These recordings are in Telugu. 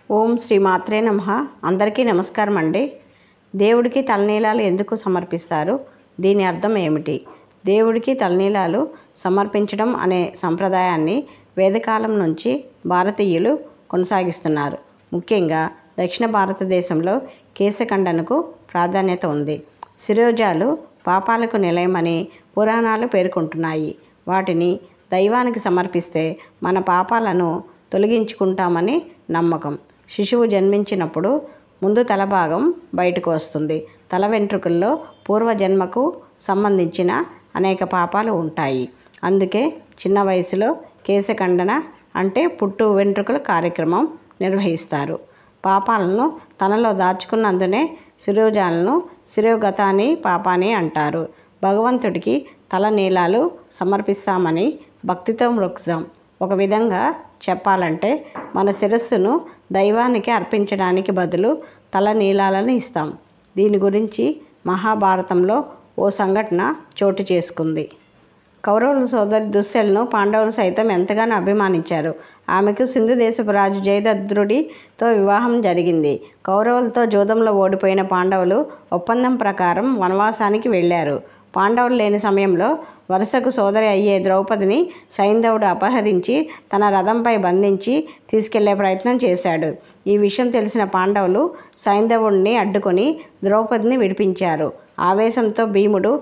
ఓం శ్రీ మాత్రే నమః. అందరికీ నమస్కారం అండి. దేవుడికి తలనీలాలు ఎందుకు సమర్పిస్తారు? దీని అర్థం ఏమిటి? దేవుడికి తలనీలాలు సమర్పించడం అనే సంప్రదాయాన్ని వేదకాలం నుంచి భారతీయులు కొనసాగిస్తున్నారు. ముఖ్యంగా దక్షిణ భారతదేశంలో కేశఖండనకు ప్రాధాన్యత ఉంది. శిరోజాలు పాపాలకు నిలయమని పురాణాలు పేర్కొంటున్నాయి. వాటిని దైవానికి సమర్పిస్తే మన పాపాలను తొలగించుకుంటామని నమ్మకం. శిశువు జన్మించినప్పుడు ముందు తల భాగం బయటకు వస్తుంది. తల వెంట్రుకల్లో పూర్వజన్మకు సంబంధించిన అనేక పాపాలు ఉంటాయి. అందుకే చిన్న వయసులో కేశఖండన అంటే పుట్టు వెంట్రుకల కార్యక్రమం నిర్వహిస్తారు. పాపాలను తనలో దాచుకున్నందునే శిరోజాలను శిరోగతాని పాపాని అంటారు. భగవంతుడికి తల నీలాలు సమర్పిస్తామని భక్తితో మొక్కుతాం. ఒక విధంగా చెప్పాలంటే మన శిరస్సును దైవానికి అర్పించడానికి బదులు తల నీలాలను ఇస్తాం. దీని గురించి మహాభారతంలో ఓ సంఘటన చోటు చేసుకుంది. కౌరవుల సోదరి దుశ్శలను పాండవులు సైతం ఎంతగానో అభిమానించారు. ఆమెకు సింధు దేశపు రాజు జయద్రథుడితో వివాహం జరిగింది. కౌరవులతో జూదంలో ఓడిపోయిన పాండవులు ఒప్పందం ప్రకారం వనవాసానికి వెళ్ళారు. పాండవులు లేని సమయంలో వరుసకు సోదరి అయ్యే ద్రౌపదిని సైంధవుడు అపహరించి తన రథంపై బంధించి తీసుకెళ్లే ప్రయత్నం చేశాడు. ఈ విషయం తెలిసిన పాండవులు సైంధవుడిని అడ్డుకొని ద్రౌపదిని విడిపించారు. ఆవేశంతో భీముడు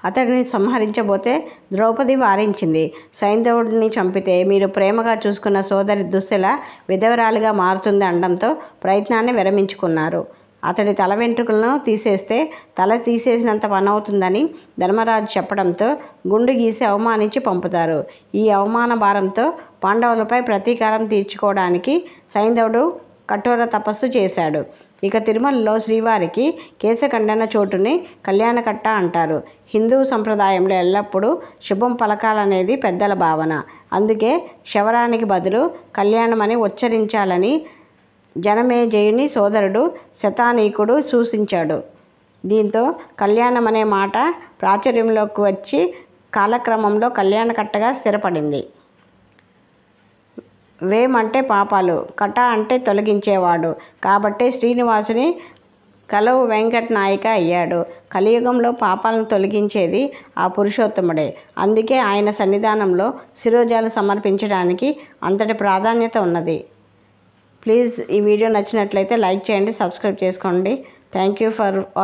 అతడిని సంహరించబోతే ద్రౌపది వారించింది. సైంధవుడిని చంపితే మీరు ప్రేమగా చూసుకున్న సోదరి దుశ్శల విధవరాలిగా మారుతుంది అనడంతో ప్రయత్నాన్ని విరమించుకున్నారు. అతడి తల వెంట్రుకలను తీసేస్తే తల తీసేసినంత పనవుతుందని ధర్మరాజు చెప్పడంతో గుండు గీసి అవమానించి పంపుతారు. ఈ అవమాన భారంతో పాండవులపై ప్రతీకారం తీర్చుకోవడానికి సైంధవుడు కఠోర తపస్సు చేశాడు. ఇక తిరుమలలో శ్రీవారికి కేశఖండన చోటుని కళ్యాణకట్ట అంటారు. హిందూ సంప్రదాయంలో ఎల్లప్పుడూ శుభం పలకాలనేది పెద్దల భావన. అందుకే క్షవరానికి బదులు కళ్యాణమని ఉచ్చరించాలని జనమేజయుని సోదరుడు శతానీకుడు సూచించాడు. దీంతో కళ్యాణం అనే మాట ప్రాచుర్యంలోకి వచ్చి కాలక్రమంలో కళ్యాణకట్టగా స్థిరపడింది. వేం అంటే పాపాలు, కట అంటే తొలగించేవాడు. కాబట్టి శ్రీనివాసుని కలవు వెంకట నాయక అయ్యాడు. కలియుగంలో పాపాలను తొలగించేది ఆ పురుషోత్తముడే. అందుకే ఆయన సన్నిధానంలో శిరోజాలు సమర్పించడానికి అంతటి ప్రాధాన్యత ఉన్నది. ప్లీజ్ ఈ వీడియో నచ్చినట్లయితే లైక్ చేయండి, సబ్స్క్రైబ్ చేసుకోండి. Thank you for watching.